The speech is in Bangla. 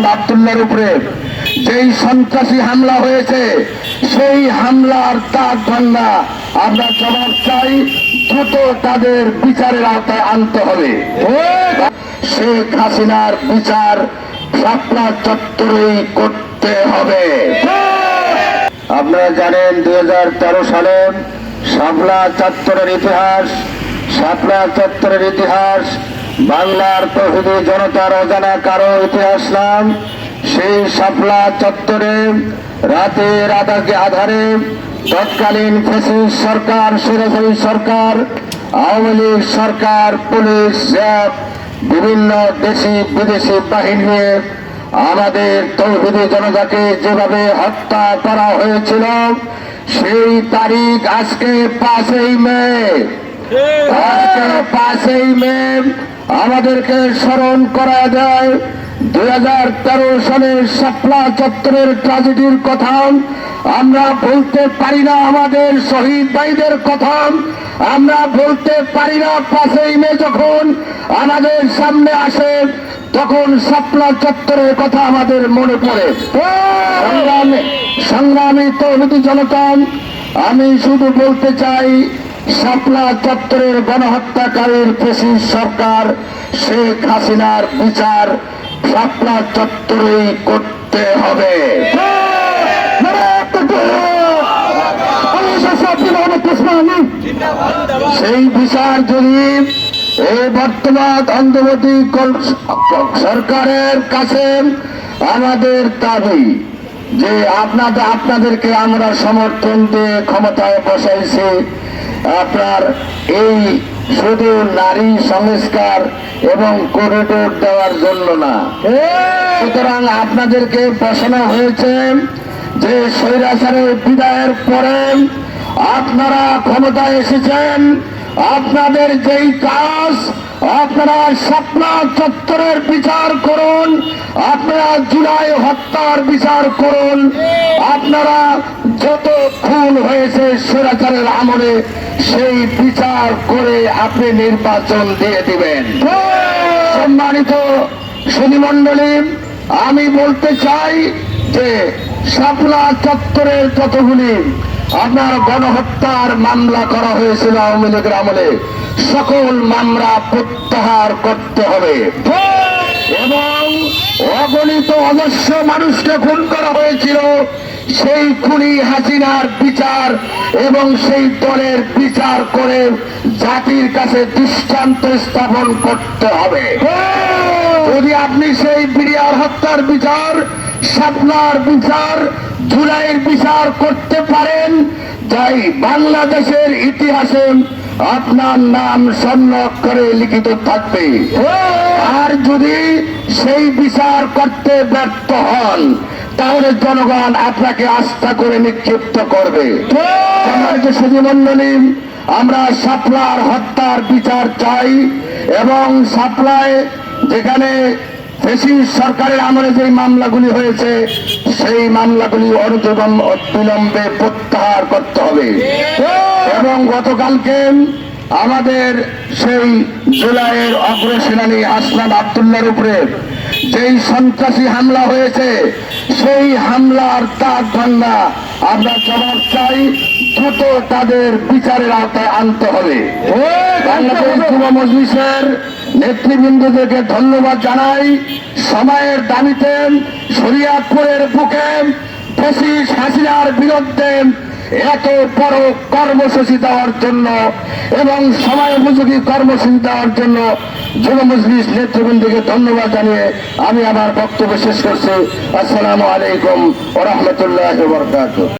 হাসনাত আব্দুল্লাহর উপরে যেই সন্ত্রাসী হামলা হয়েছে, সেই হামলার তাক ভাঙ্গা আমরা জবাব চাই। দ্রুত তাদের বিচারের আওতায় আনতে হবে। শেখ হাসিনার বিচার শাপলা চত্বরেই করতে হবে। আপনারা জানেন 2013 সালে শাপলা চত্বরের ইতিহাস বাংলার প্রভৃতি জনতার অজানা কারো ইতিহাস নাম। সেই শাপলা চত্বরে রাতের আধারে তৎকালীন ফ্যাসিস্ট সরকার, স্বৈরাচারী সরকার, আওয়ামী লীগ সরকার, পুলিশ, র্যাব, বিভিন্ন দেশি বিদেশি বাহিনী নিয়ে আমাদের তৌহিদি জনতাকে যেভাবে হত্যা করা হয়েছিল, সেই তারিখ আজকে 5ই মে। আজকে 5ই মে আমাদেরকে স্মরণ করা যায় 2013 সালের শাপলা চত্বরের ট্র্যাজেডির কথা। আমরা বলতে পারি না আমাদের শহীদ ভাইদের কথা, আমরা বলতে পারি না 5ই মে যখন আমাদের সামনে আসে তখন শাপলা চত্বরের কথা আমাদের মনে পড়ে। সংগ্রামী তৌহিদি জনতা, আমি শুধু বলতে চাই, শাপলা চত্বরের গণহত্যাকারীর ফ্যাসিস্ট সরকার শেখ হাসিনার বিচার শাপলা চত্বরেই করতে হবে। সেই বিচার যদি এই বর্তমান অন্তর্বর্তী সরকারের কাছে আমাদের দাবি যে আপনাদেরকে আমরা সমর্থন দিয়ে ক্ষমতায় বসাইছি, আপনার এই শুধু নারী সংস্কার এবং করিডোর দেওয়ার জন্য না। সুতরাং আপনাদেরকে বসানো হয়েছে যে স্বৈরাচারের বিদায়ের পরে আপনারা ক্ষমতায় এসেছেন, আপনাদের যেই কাজ, আপনারা শাপলা চত্বরের বিচার করুন, আপনারা জুলাই হত্যার বিচার করুন, আপনারা যত খুন হয়েছে স্বৈরাচারের আমলে সেই বিচার করে আপনি নির্বাচন দিয়ে দিবেন। সম্মানিত সুধীমণ্ডলী, আমি বলতে চাই যে শাপলা চত্বরের যতগুলি আপনার গণহত্যার মামলা করা হয়েছিল আওয়ামী লীগের আমলে, সকল মামলা প্রত্যাহার করতে হবে এবং অগণিত অজস্র মানুষকে খুন করা হয়েছিল, সেই খুনি হাসিনার বিচার এবং সেই দলের বিচার করে জাতির কাছে দৃষ্টান্ত স্থাপন করতে হবে। যদি আপনি সেই বিডিআর হত্যার বিচার, শাপলার বিচার, জুলাইয়ের বিচার করতে পারেন, তাই বাংলাদেশের ইতিহাসে আপনার নাম স্বর্ণ অক্ষরে লিখিত থাকবে। আর যদি সেই বিচার করতে ব্যর্থ হন তাহলে জনগণ আপনাকে আস্থা করে নিক্ষিপ্ত করবে। সুধীমণ্ডলী, আমরা শাপলার হত্যার বিচার চাই এবং শাপলায় যেখানে ফ্যাসিস্ট সরকারের আমলে যে মামলাগুলি হয়েছে সেই মামলাগুলি অবিলম্বে প্রত্যাহার করতে হবে। এবং গতকালকে আমাদের সেই জুলাইয়ের অগ্রসেনানী হাসনাত আব্দুল্লাহর উপরে যেই সন্ত্রাসী হামলা হয়েছে, সেই হামলার তাক ভাঙ্গা আমরা জবাব চাই। দ্রুত তাদের বিচারের আওতায় আনতে হবে। বাংলাদেশ যুব মজলিসের নেতৃবৃন্দদেরকে ধন্যবাদ জানাই। সময়ের দাবিতে শরীয়তপুরের বুকে ফ্যাসিস্ট হাসিনার বিরুদ্ধে এত বড় কর্মসূচি দেওয়ার জন্য এবং সময় উপযোগী কর্মসূচি দেওয়ার জন্য যুব মজলিস নেতৃবৃন্দকে ধন্যবাদ জানিয়ে আমি আমার বক্তব্য শেষ করছি। আসসালামু আলাইকুম ওয়া রাহমাতুল্লাহি ওয়া বারাকাতুহু।